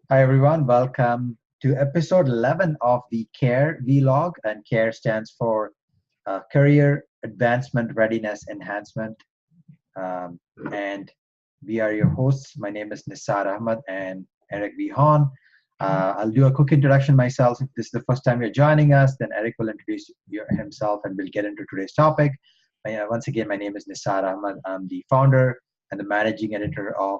Hi, everyone. Welcome to episode 11 of the C.A.R.E vlog. And C.A.R.E stands for Career Advancement Readiness Enhancement. And we are your hosts. My name is Nissar Ahamed and Eric V. Hahn. I'll do a quick introduction myself. If this is the first time you're joining us, then Eric will introduce himself and we'll get into today's topic. Once again, my name is Nissar Ahamed. I'm the founder and the managing editor of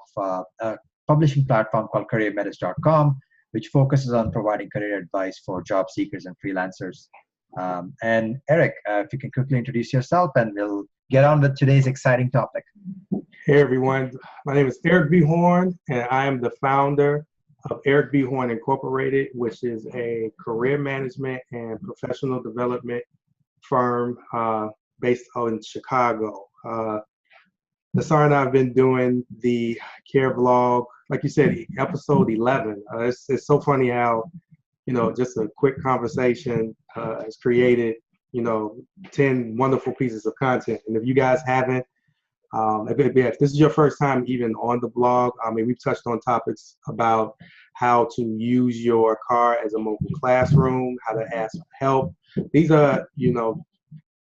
a publishing platform called careermetis.com, which focuses on providing career advice for job seekers and freelancers. And Eric, if you can quickly introduce yourself and we'll get on with today's exciting topic. Hey everyone, my name is Eric B. Horn, and I am the founder of Eric B. Horn Incorporated, which is a career management and professional development firm based out in Chicago. Nissar and I have been doing the C.A.R.E vlog, like you said, episode 11. It's so funny how, just a quick conversation has created, 10 wonderful pieces of content. And if you guys haven't, if this is your first time even on the blog, we've touched on topics about how to use your car as a mobile classroom, how to ask for help. These are,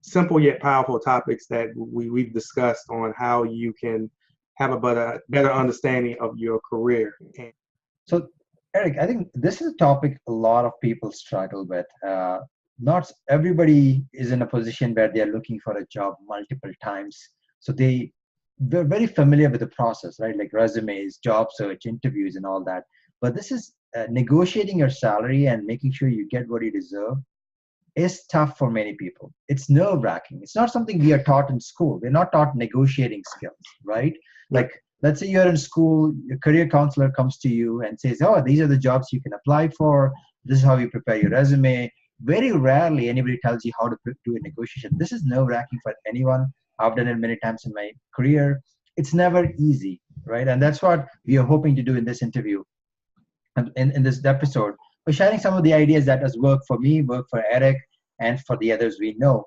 simple yet powerful topics that we've discussed on how you can have a better understanding of your career. So, Eric, I think this is a topic a lot of people struggle with. Not everybody is in a position where they're looking for a job multiple times. So they're very familiar with the process, right? Like resumes, job search, interviews, and all that. But this is negotiating your salary and making sure you get what you deserve is tough for many people. It's nerve-wracking. It's not something we are taught in school. We're not taught negotiating skills, right? Like, let's say you're in school, your career counselor comes to you and says, oh, these are the jobs you can apply for. This is how you prepare your resume. Very rarely anybody tells you how to do a negotiation. This is nerve-wracking for anyone. I've done it many times in my career. It's never easy, right? And that's what we are hoping to do in this interview, in this episode. We're sharing some of the ideas that has worked for me, worked for Eric, and for the others we know.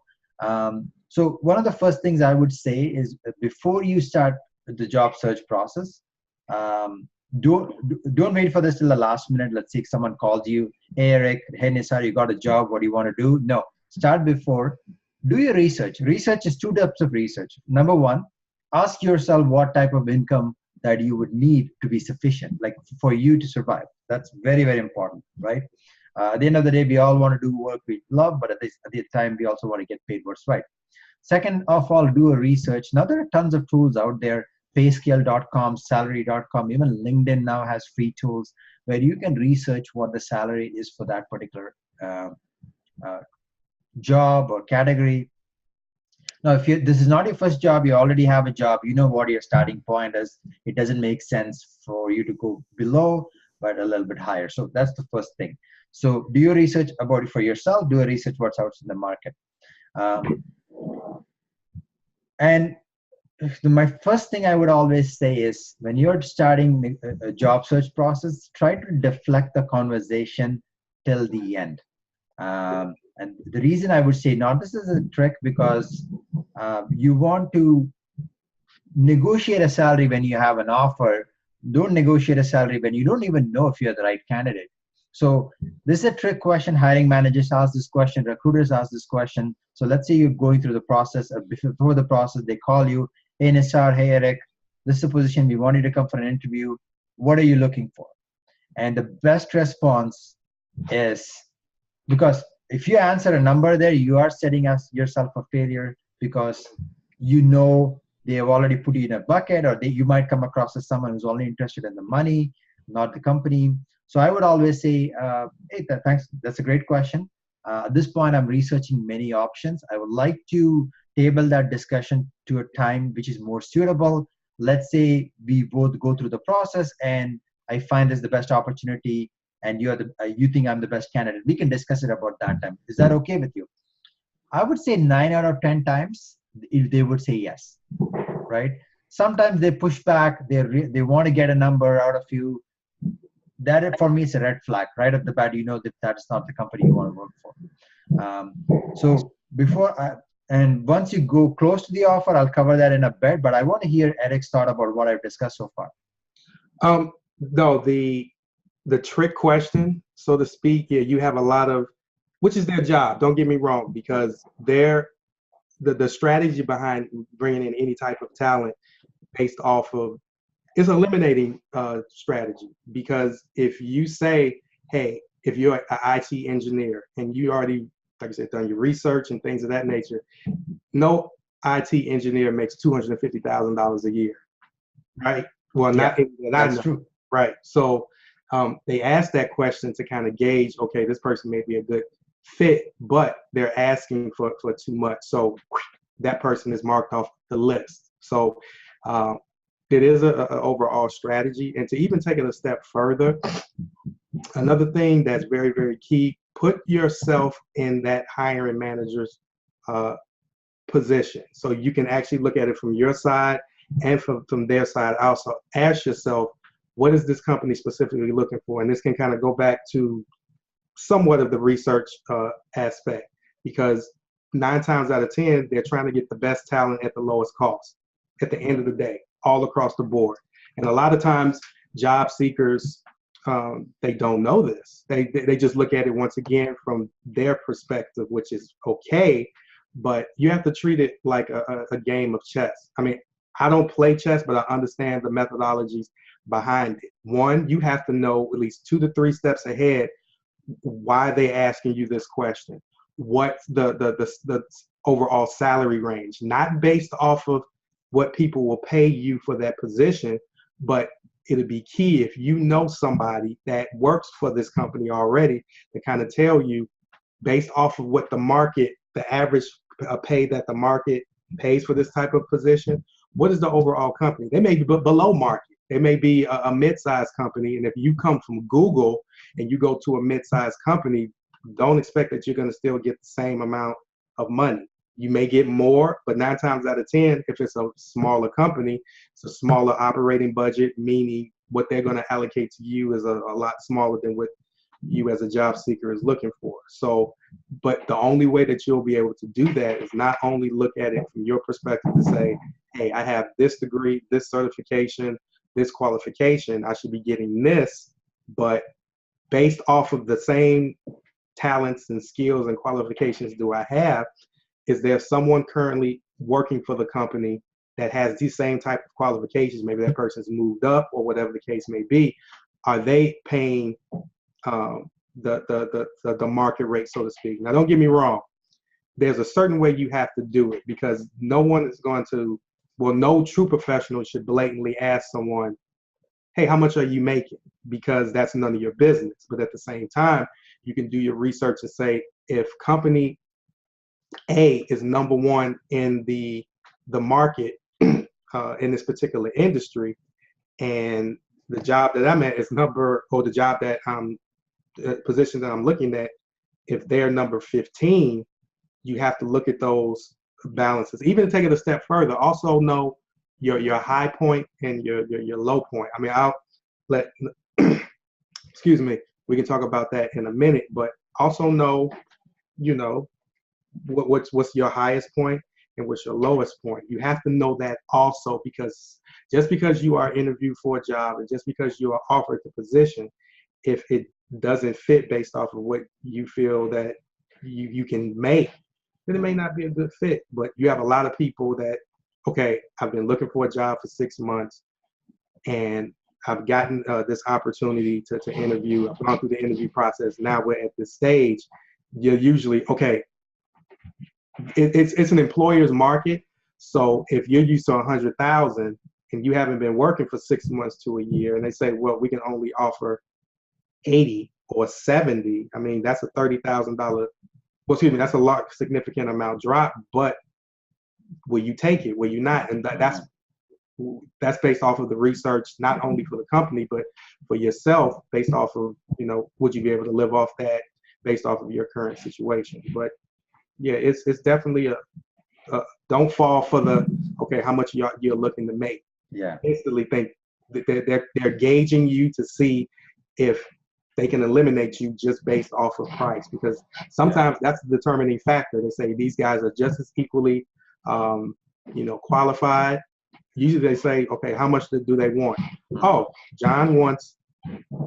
So one of the first things I would say is before you start the job search process, don't wait for this till the last minute. Let's say if someone calls you, hey Eric, hey Nissar, you got a job, what do you want to do? No, start before. Do your research. Research is two types of research. Number one, ask yourself what type of income that you would need to be sufficient, like for you to survive. That's very, very important, right? At the end of the day, we all want to do work we love, but at the time, we also want to get paid what's right. Second of all, do a research. Now, there are tons of tools out there, payscale.com, salary.com, even LinkedIn now has free tools where you can research what the salary is for that particular job or category. Now, if this is not your first job, you already have a job, you know what your starting point is. It doesn't make sense for you to go below, but a little bit higher. So that's the first thing. So do your research about it for yourself, do a research what's out in the market. And my first thing I would always say is when you're starting a job search process, try to deflect the conversation till the end. And the reason I would say not this is a trick because you want to negotiate a salary when you have an offer. Don't negotiate a salary when you don't even know if you're the right candidate. So this is a trick question. Hiring managers ask this question, recruiters ask this question. So let's say you're going through the process. Before the process, they call you, hey Nissar, hey Eric, this is a position, we want you to come for an interview. What are you looking for? And the best response is, because if you answer a number there, you are setting yourself for failure because they have already put you in a bucket, or you might come across as someone who's only interested in the money, not the company. So I would always say, hey, thanks, that's a great question. At this point, I'm researching many options. I would like to table that discussion to a time which is more suitable. Let's say we both go through the process and I find this the best opportunity and you think I'm the best candidate. We can discuss it about that time. Is that okay with you? I would say 9 out of 10 times, if they would say yes, right? Sometimes they push back. They want to get a number out of you. That for me is a red flag. Right at the bat, you know that is not the company you want to work for. So and once you go close to the offer, I'll cover that in a bit. But I want to hear Eric's thought about what I've discussed so far. No, the the trick question, so to speak, yeah, you have a lot of, which is their job. Don't get me wrong, because the strategy behind bringing in any type of talent based off of is eliminating strategy. Because if you say, hey, if you're an IT engineer and you already, like I said, done your research and things of that nature, no IT engineer makes $250,000 a year, right? Well, Yeah, not that I that's know, true. right? So they asked that question to kind of gauge, okay, this person may be a good fit, but they're asking for too much. So that person is marked off the list. So it is a overall strategy. And to even take it a step further, another thing that's very, very key, put yourself in that hiring manager's position. So you can actually look at it from your side and from their side. Also ask yourself, what is this company specifically looking for? And this can kind of go back to somewhat of the research aspect, because 9 times out of 10, they're trying to get the best talent at the lowest cost at the end of the day, all across the board. And a lot of times job seekers, they don't know this. They just look at it once again from their perspective, which is okay, but you have to treat it like a game of chess. I mean, I don't play chess, but I understand the methodologies behind it. One, you have to know at least 2 to 3 steps ahead why they asking you this question. What's the overall salary range? Not based off of what people will pay you for that position, but it'll be key if you know somebody that works for this company already to kind of tell you based off of what the market, the average pay that the market pays for this type of position, what is the overall company? They may be below market. They may be a mid-sized company. And if you come from Google and you go to a mid-sized company, don't expect that you're going to still get the same amount of money. You may get more, but 9 times out of 10, if it's a smaller company, it's a smaller operating budget, meaning what they're going to allocate to you is a lot smaller than what you as a job seeker is looking for. So, but the only way that you'll be able to do that is not only look at it from your perspective to say, hey, I have this degree, this certification, this qualification, I should be getting this, but based off of the same talents and skills and qualifications do I have, is there someone currently working for the company that has these same type of qualifications? Maybe that person's moved up or whatever the case may be. Are they paying the market rate, so to speak? Now, don't get me wrong. There's a certain way you have to do it, because no one is going to, well, no true professional should blatantly ask someone, hey, how much are you making? Because that's none of your business. But at the same time, you can do your research and say, if company A is number 1 in the market in this particular industry, and the job that I'm at is the job that the position that I'm looking at, if they're number 15, you have to look at those balances. Even to take it a step further, also know your high point and your low point. I mean, I'll let excuse me, we can talk about that in a minute, but also know, you know, what's your highest point and what's your lowest point. You have to know that also, because just because you are interviewed for a job and just because you are offered the position, if it doesn't fit based off of what you feel that you can make, then it may not be a good fit. But you have a lot of people that, okay, I've been looking for a job for 6 months and I've gotten this opportunity to interview. I've gone through the interview process. Now we're at this stage. You're usually, okay, it's an employer's market. So if you're used to 100,000 and you haven't been working for 6 months to a year, and they say, well, we can only offer 80 or 70, I mean, that's a $30,000, well, excuse me, that's a significant amount drop, but will you take it? Will you not? And that's based off of the research, not only for the company, but for yourself, based off of, you know, would you be able to live off that based off of your current situation? But yeah, it's definitely a don't fall for the, okay, how much you're looking to make. Yeah. Instantly think that they're gauging you to see if they can eliminate you just based off of price, because sometimes that's the determining factor. They say these guys are just as equally, qualified. Usually they say, okay, how much do they want? Oh, John wants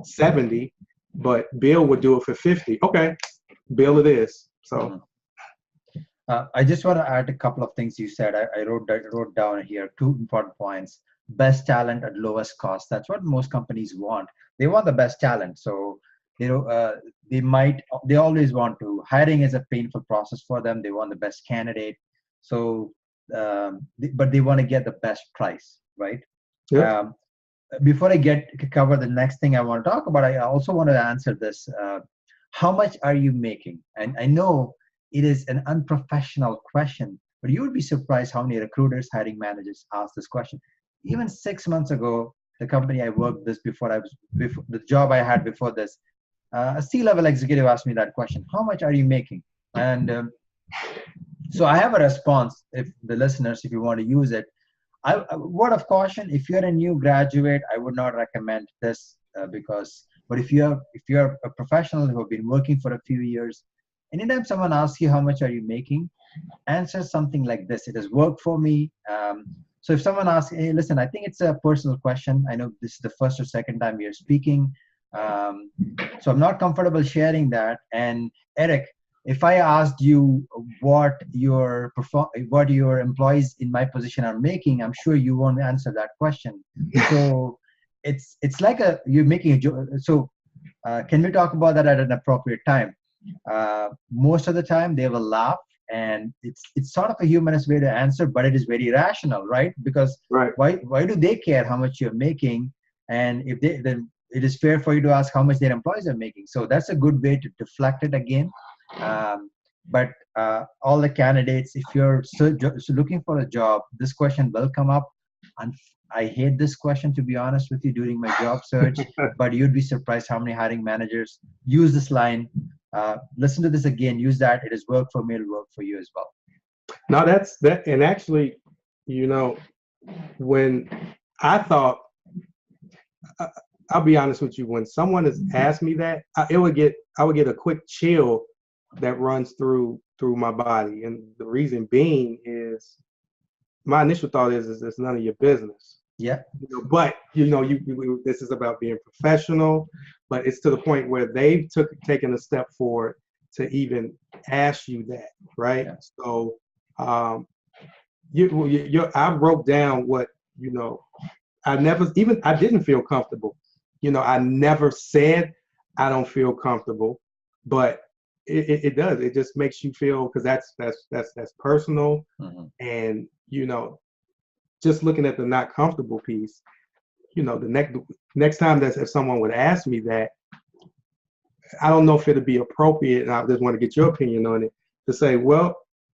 70, but Bill would do it for 50. Okay, Bill it is. So I just want to add a couple of things you said. I wrote down here two important points. Best talent at lowest cost. That's what most companies want. They want the best talent. So, you know, they always want to. Hiring is a painful process for them. They want the best candidate. So, but they want to get the best price, right? yeah. Um, Before I cover the next thing I want to talk about, I also want to answer this. How much are you making? And I know it is an unprofessional question, but you would be surprised how many recruiters, hiring managers ask this question. Even 6 months ago, the company I worked this before the job I had before this, a C-level executive asked me that question: How much are you making? And so I have a response. If the listeners, if you want to use it, word of caution: if you're a new graduate, I would not recommend this because. But if you're a professional who have been working for a few years, anytime someone asks you how much are you making, answer something like this: It has worked for me. So if someone asks, hey, listen, I think it's a personal question. I know this is the first or second time we are speaking, so I'm not comfortable sharing that. And Eric, if I asked you what your employees in my position are making, I'm sure you won't answer that question. So it's like you're making a joke. So can we talk about that at an appropriate time? Most of the time they will laugh, and it's sort of a humorous way to answer, but it is very rational, right? Because Right. why do they care how much you're making? And if they then it is fair for you to ask how much their employees are making. So that's a good way to deflect it again. But all the candidates, if you're looking for a job, this question will come up. And I hate this question, to be honest with you, during my job search, but you'd be surprised how many hiring managers use this line. Listen to this again, use that. It has worked for me, it'll work for you as well. No, that's that. And actually, you know, when I thought, I- I'll be honest with you, when someone has asked me that, I would get a quick chill that runs through my body. And the reason being is my initial thought is it's none of your business. Yeah. But this is about being professional, but it's to the point where they've taken a step forward to even ask you that, right? Yeah. So I broke down what I didn't feel comfortable. I never said I don't feel comfortable, but it does. It just makes you feel, because that's personal. Mm-hmm. And just looking at the not comfortable piece, the next time that if someone would ask me that, I don't know if it'd be appropriate, and I just want to get your opinion on it, to say, well,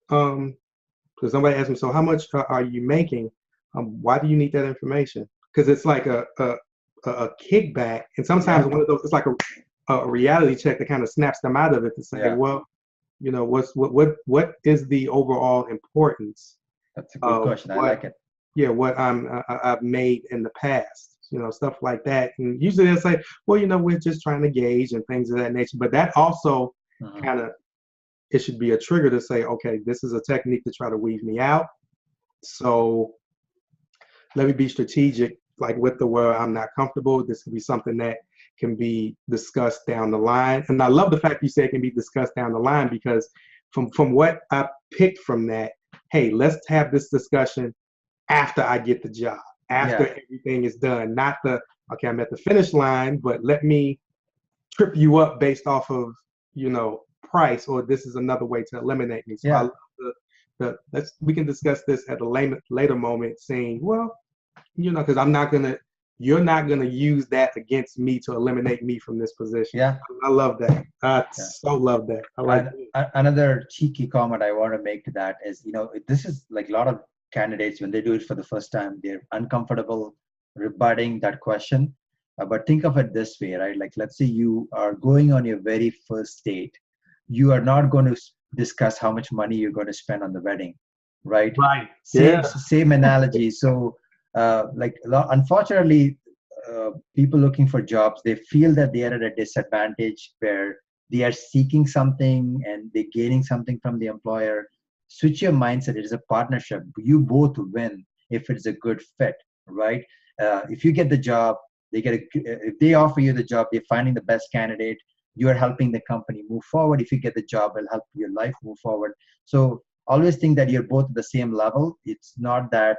because somebody asked me, so how much are you making? Why do you need that information? Because it's like a kickback, and sometimes one of those, it's like a reality check that kind of snaps them out of it to say, well, what is the overall importance? That's a good question. I like it. Yeah, what I've made in the past, stuff like that. And usually they'll say, well, we're just trying to gauge and things of that nature. But that also kind of, it should be a trigger to say, okay, this is a technique to try to weave me out. So let me be strategic, like with the where I'm not comfortable. This could be something that can be discussed down the line. And I love the fact you say it can be discussed down the line, because from what I picked from that, hey, let's have this discussion after I get the job, after everything is done. Not okay, I'm at the finish line, but let me trip you up based off of, price, or this is another way to eliminate me. So I love we can discuss this at a later moment, saying, well, because you're not gonna use that against me to eliminate me from this position. Yeah. I love that. So love that. I like another cheeky comment I want to make to that is, this is like a lot of candidates, when they do it for the first time, they're uncomfortable rebutting that question. But think of it this way, right? Like, let's say you are going on your very first date. You are not going to discuss how much money you're going to spend on the wedding, right? Right. Same analogy. So, unfortunately, people looking for jobs, they feel that they are at a disadvantage where they are seeking something and they're gaining something from the employer. Switch your mindset. It is a partnership. You both win if it's a good fit, right? If you get the job, If they offer you the job, they're finding the best candidate. You are helping the company move forward. If you get the job, it'll help your life move forward. So always think that you're both at the same level. It's not that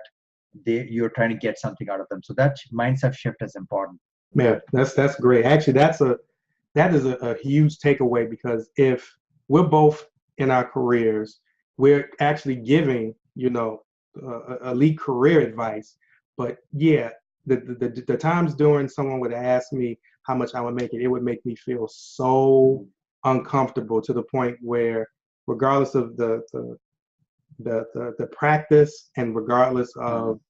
you're trying to get something out of them. So that mindset shift is important. Yeah, that's great. Actually, that is a huge takeaway, because if we're both in our careers, we're actually giving, elite career advice. But yeah, the times during someone would ask me how much I would make it would make me feel so uncomfortable, to the point where, regardless of the practice, and regardless of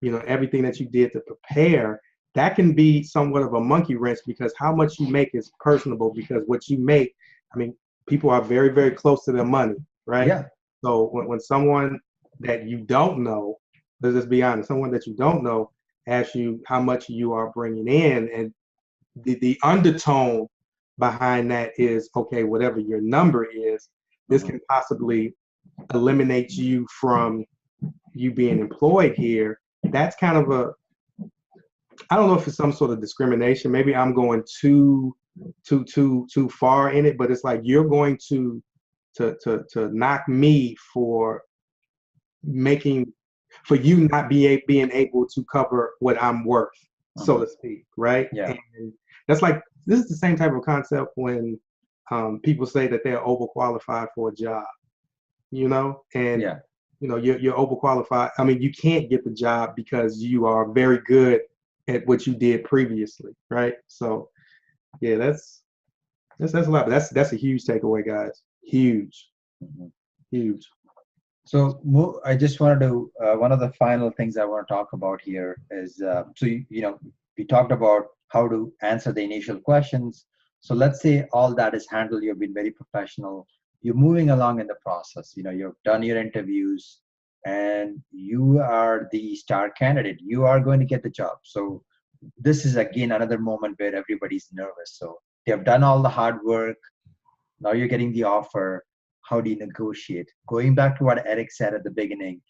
everything that you did to prepare, that can be somewhat of a monkey wrench, because how much you make is personable, because what you make, I mean, people are very, very close to their money, right? Yeah. So when someone that you don't know, let's just be honest, someone that you don't know asks you how much you are bringing in, and the undertone behind that is, okay, whatever your number is, this can possibly eliminate you from you being employed here. That's kind of I don't know if it's some sort of discrimination. Maybe I'm going too far in it, but it's like, you're going to knock me for you not being able to cover what I'm worth, so to speak, right? Yeah. And that's like, this is the same type of concept when people say that they're overqualified for a job, and Yeah. you're overqualified. I mean, you can't get the job because you are very good at what you did previously, right? So yeah, that's a lot. But that's a huge takeaway, guys. Huge. Huge. So I just wanted to, one of the final things I want to talk about here is, we talked about how to answer the initial questions. So let's say all that is handled, you've been very professional, you're moving along in the process, you've done your interviews, and you are the star candidate. You are going to get the job. So this is again another moment where everybody's nervous. So they have done all the hard work. Now you're getting the offer. How do you negotiate? Going back to what Eric said at the beginning,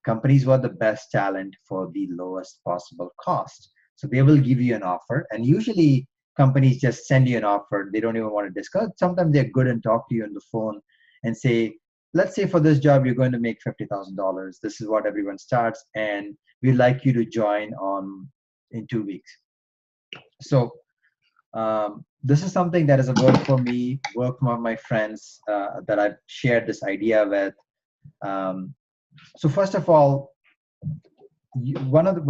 companies want the best talent for the lowest possible cost. So they will give you an offer, and usually companies just send you an offer. They don't even want to discuss. Sometimes they're good and talk to you on the phone and say, let's say for this job, you're going to make $50,000. This is what everyone starts, and we'd like you to join in 2 weeks. So this is something that has worked for me, worked for my friends that I've shared this idea with. So first of all, another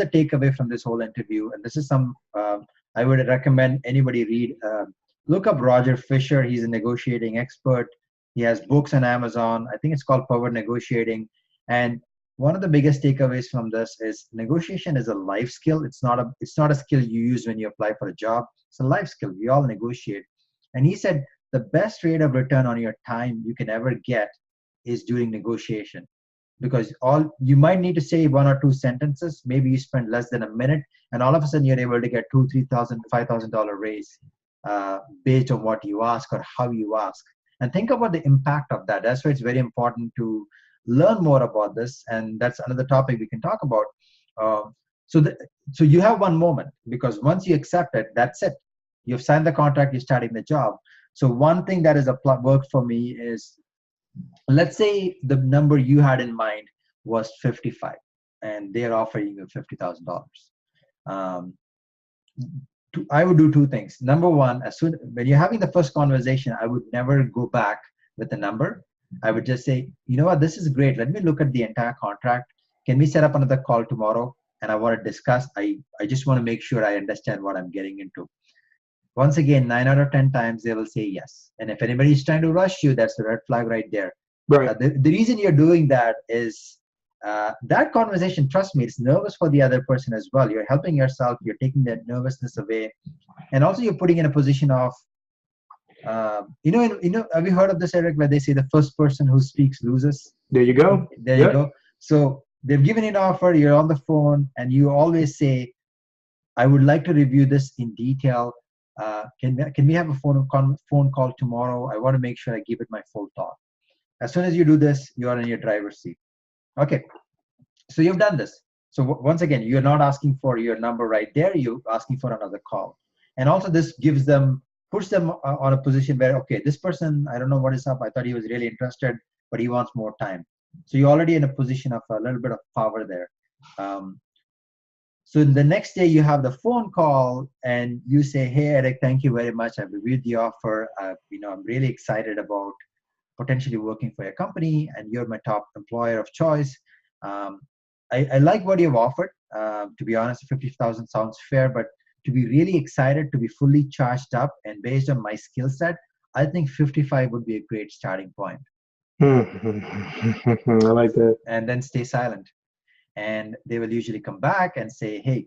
takeaway from this whole interview, and this is I would recommend anybody read. Look up Roger Fisher. He's a negotiating expert. He has books on Amazon. I think it's called Power Negotiating. And one of the biggest takeaways from this is negotiation is a life skill. It's not a skill you use when you apply for a job. It's a life skill. We all negotiate. And he said the best rate of return on your time you can ever get is doing negotiation, because you might need to say 1 or 2 sentences. Maybe you spend less than a minute, and all of a sudden you're able to get $2,000, $3,000, $5,000 raise based on what you ask or how you ask. And think about the impact of that. That's why it's very important to learn more about this, and that's another topic we can talk about. So you have one moment, because once you accept it, that's it. You've signed the contract, you're starting the job. So one thing that has worked for me is, let's say the number you had in mind was 55, and they're offering you $50,000. I would do 2 things. Number one, when you're having the first conversation, I would never go back with the number. I would just say, you know what, this is great. Let me look at the entire contract. Can we set up another call tomorrow? And I want to discuss. I just want to make sure I understand what I'm getting into. Once again, 9 out of 10 times they will say yes. And if anybody is trying to rush you, that's the red flag right there. Right. The reason you're doing that is that conversation, trust me, it's nervous for the other person as well. You're helping yourself. You're taking that nervousness away. And also you're putting in a position of, have you heard of this, Eric, where they say the first person who speaks loses? There you go. There you go. So they've given you an offer, you're on the phone, and you always say, I would like to review this in detail. Can we have a phone call tomorrow? I want to make sure I give it my full thought. As soon as you do this, you are in your driver's seat. Okay. So you've done this. So once again, you're not asking for your number right there, you're asking for another call. And also this gives them, puts them on a position where, okay, this person, I don't know what is up. I thought he was really interested, but he wants more time. So you're already in a position of a little bit of power there. So the next day you have the phone call and you say, hey, Eric, thank you very much. I've reviewed the offer. I'm really excited about potentially working for your company, and you're my top employer of choice. Um, I like what you've offered. To be honest, 50,000 sounds fair, but to be really excited, to be fully charged up, and based on my skill set, I think 55 would be a great starting point. I like that. And then stay silent. And they will usually come back and say, hey,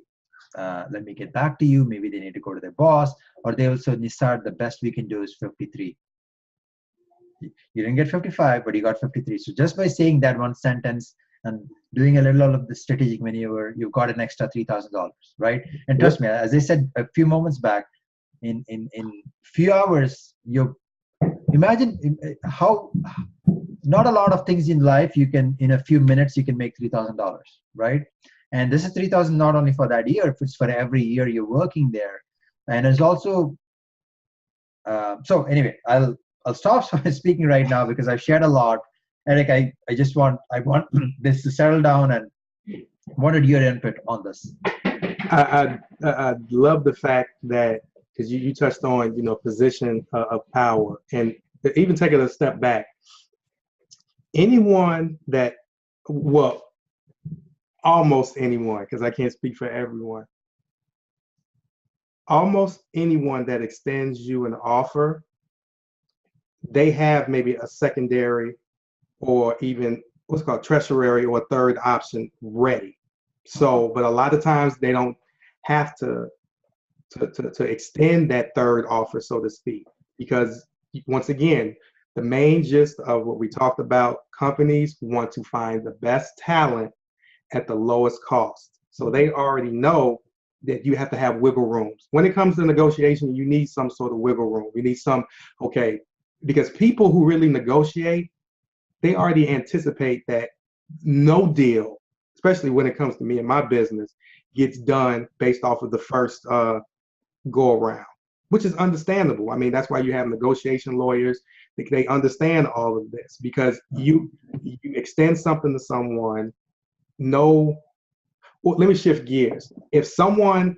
let me get back to you. Maybe they need to go to their boss, or they will say, Nissar, the best we can do is 53. You didn't get 55, but you got 53. So just by saying that one sentence and doing a little of the strategic maneuver, you've got an extra $3,000, right? And trust me, as I said a few moments back, in few hours, you imagine how not a lot of things in life you can, in a few minutes, you can make $3,000, right? And this is 3,000 not only for that year, it's for every year you're working there. And it's also, so anyway, I'll stop speaking right now because I've shared a lot. Eric, I want this to settle down, and wanted your input on this. I love the fact that, because you touched on, position of power, and even taking a step back, anyone that, well, almost anyone, because I can't speak for everyone, almost anyone that extends you an offer, they have maybe a secondary or even what's called tertiary or third option ready. So, but a lot of times they don't have to extend that third offer, so to speak, because once again, the main gist of what we talked about, companies want to find the best talent at the lowest cost. So they already know that you have to have wiggle rooms. When it comes to negotiation, you need some sort of wiggle room. You need some, okay, because people who really negotiate, they already anticipate that no deal, especially when it comes to me and my business, gets done based off of the first go around, which is understandable. I mean, that's why you have negotiation lawyers. They understand all of this, because you extend something to someone. Well, let me shift gears. If someone,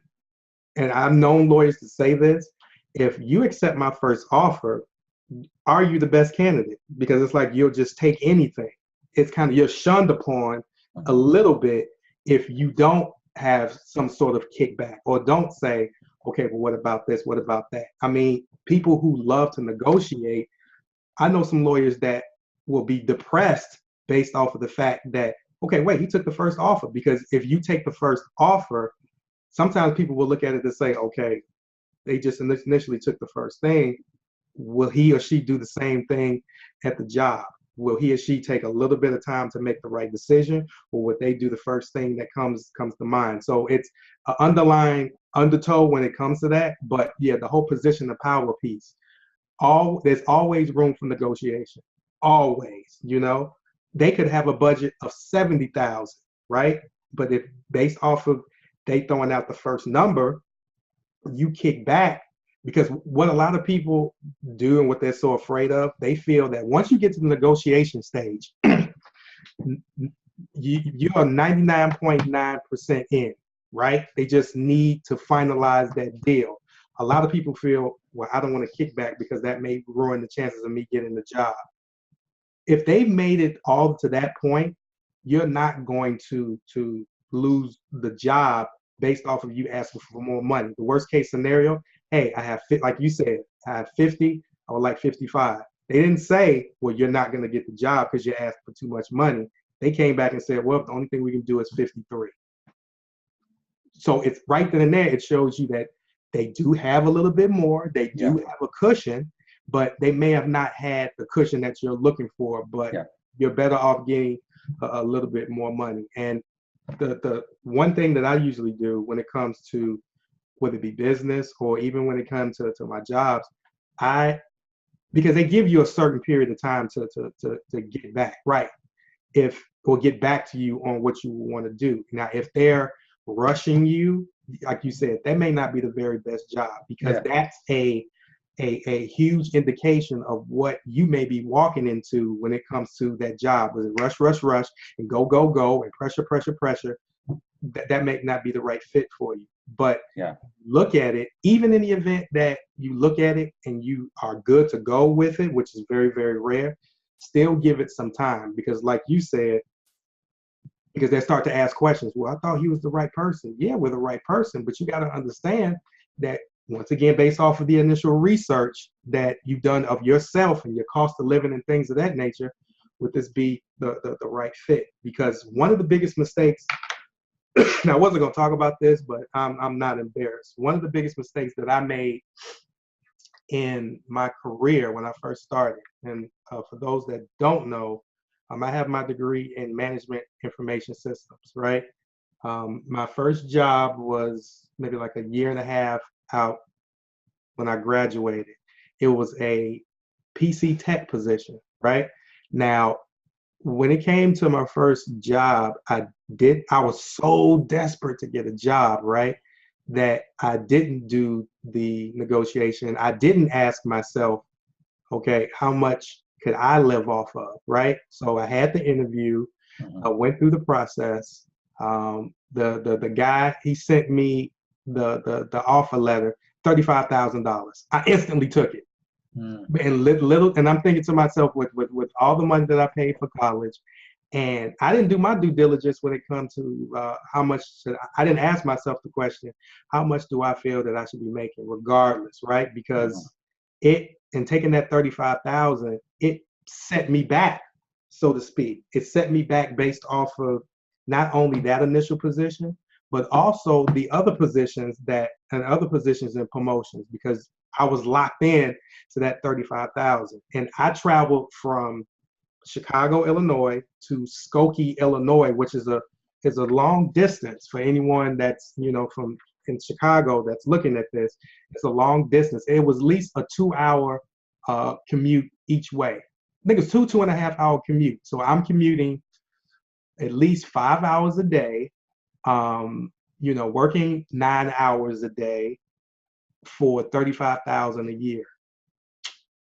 and I've known lawyers to say this, if you accept my first offer, are you the best candidate? Because it's like you'll just take anything. It's kind of, you're shunned upon a little bit if you don't have some sort of kickback, or don't say, okay, well, what about this? What about that? I mean, people who love to negotiate, I know some lawyers that will be depressed based off of the fact that, okay, wait, he took the first offer. Because if you take the first offer, sometimes people will look at it and say, okay, they just initially took the first thing. Will he or she do the same thing at the job? Will he or she take a little bit of time to make the right decision, or would they do the first thing that comes to mind? So it's an underlying undertow when it comes to that. But yeah, the whole position of power piece, there's always room for negotiation. Always, they could have a budget of 70,000, right? But if based off of they throwing out the first number, you kick back. Because what a lot of people do, and what they're so afraid of, they feel that once you get to the negotiation stage, you are 99.9% in, right? They just need to finalize that deal. A lot of people feel, well, I don't want to kick back because that may ruin the chances of me getting the job. If they've made it all to that point, you're not going to lose the job based off of you asking for more money. The worst case scenario, hey, I have, like you said, I have 50, I would like 55. They didn't say, well, you're not going to get the job because you asked for too much money. They came back and said, well, the only thing we can do is 53. So it's right then and there, it shows you that they do have a little bit more. They do have a cushion, but they may have not had the cushion that you're looking for, but you're better off getting a little bit more money. And the one thing that I usually do when it comes to, whether it be business or even when it comes to my jobs, because they give you a certain period of time to get back, right? If will get back to you on what you want to do. Now, if they're rushing you, like you said, that may not be the very best job, because Yeah. that's a huge indication of what you may be walking into when it comes to that job. Was it rush, rush, rush, and go, go, go, and pressure, pressure, pressure? That may not be the right fit for you. But Yeah. look at it, even in the event that you look at it and you are good to go with it, which is very, very rare, still give it some time, because like you said, because they start to ask questions. Well, I thought he was the right person. Yeah, we're the right person, but you got to understand that, once again, based off of the initial research that you've done of yourself and your cost of living and things of that nature, would this be the right fit? Because one of the biggest mistakes, and I wasn't going to talk about this, but I'm not embarrassed. One of the biggest mistakes that I made in my career when I first started, and for those that don't know, I have my degree in management information systems, right? My first job was maybe like a year and a half out when I graduated. It was a PC tech position, right? Now, when it came to my first job, I was so desperate to get a job, right? That I didn't do the negotiation. I didn't ask myself, okay, how much could I live off of, right? So I had the interview. I went through the process. The guy, he sent me the offer letter, $35,000. I instantly took it. And little, and I'm thinking to myself, with all the money that I paid for college, and I didn't do my due diligence when it comes to how much I didn't ask myself the question, how much do I feel that I should be making, regardless, right? Because and taking that 35,000, it set me back, so to speak. It set me back based off of not only that initial position, but also the other positions and other positions and promotions, because I was locked in to that 35,000. And I traveled from Chicago, Illinois to Skokie, Illinois, which is a long distance for anyone that's, from in Chicago that's looking at this. It's a long distance. It was at least a 2-hour commute each way. I think it's 2.5 hour commute. So I'm commuting at least 5 hours a day, working 9 hours a day for 35,000 a year.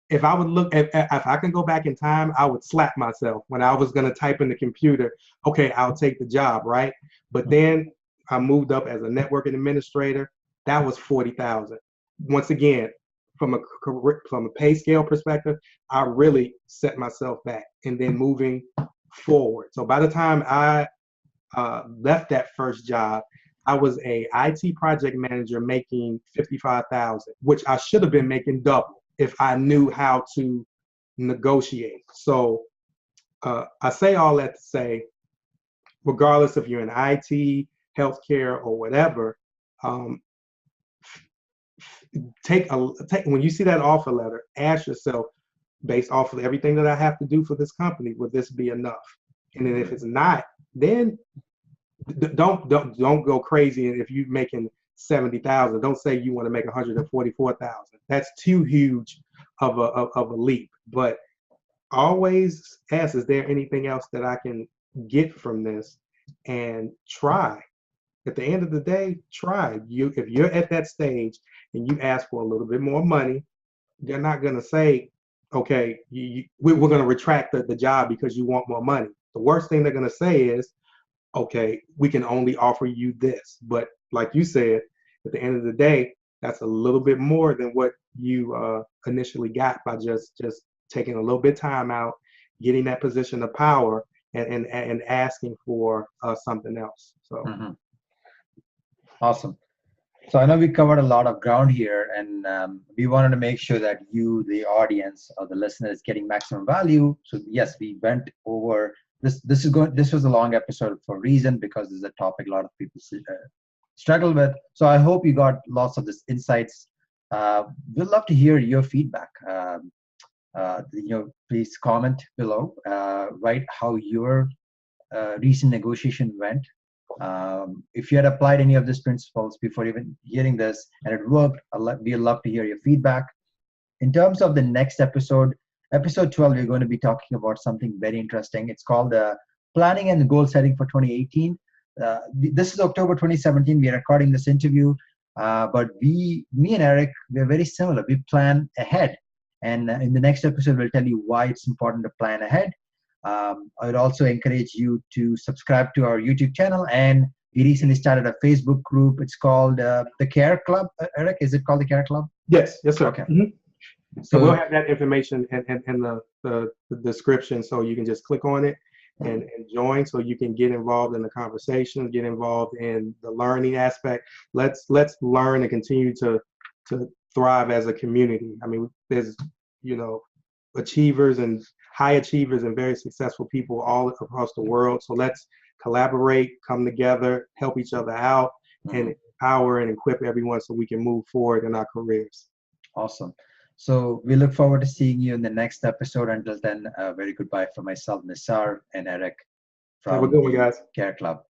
If I would if I can go back in time, I would slap myself when I was going to type in the computer, okay, I'll take the job, right? But then I moved up as a networking administrator. That was 40,000. Once again, from a pay scale perspective, I really set myself back. And then moving forward. So by the time I left that first job, I was a IT project manager making 55,000, which I should have been making double if I knew how to negotiate. So I say all that to say, regardless if you're in IT, healthcare, or whatever, when you see that offer letter, ask yourself, based off of everything that I have to do for this company, would this be enough? And then if it's not, then don't go crazy. And if you're making 70,000, don't say you want to make 144,000. That's too huge of a leap. But always ask, is there anything else that I can get from this? And try. At the end of the day, try. If you're at that stage and you ask for a little bit more money, they're not going to say, okay, we're going to retract the job because you want more money. The worst thing they're going to say is, okay, we can only offer you this. But like you said, at the end of the day, that's a little bit more than what you initially got by just taking a little bit of time out, getting that position of power, and asking for something else. So. Awesome. So I know we covered a lot of ground here, and we wanted to make sure that you, the audience, or the listener, is getting maximum value. So yes, we went over this. This was a long episode for a reason, because this is a topic a lot of people struggle with. So I hope you got lots of this insights. We'd love to hear your feedback. Please comment below. Write how your recent negotiation went. If you had applied any of these principles before even hearing this and it worked, we'd love to hear your feedback. In terms of the next episode 12, we're going to be talking about something very interesting. It's called the planning and goal setting for 2018. This is October 2017. We are recording this interview, but me and Eric, we're very similar. We plan ahead, and in the next episode, we'll tell you why it's important to plan ahead. I would also encourage you to subscribe to our YouTube channel, and we recently started a Facebook group. It's called the C.A.R.E Club. Eric, is it called the C.A.R.E Club? Yes, sir. Okay. So we'll have that information in the description, so you can just click on it and join, so you can get involved in the conversation, get involved in the learning aspect. Let's learn and continue to thrive as a community. I mean, there's, achievers and high achievers and very successful people all across the world. So let's collaborate, come together, help each other out, and empower and equip everyone so we can move forward in our careers. Awesome. So we look forward to seeing you in the next episode. Until then, very goodbye from myself, Nissar, and Eric from Have a good one, guys. C.A.R.E Club.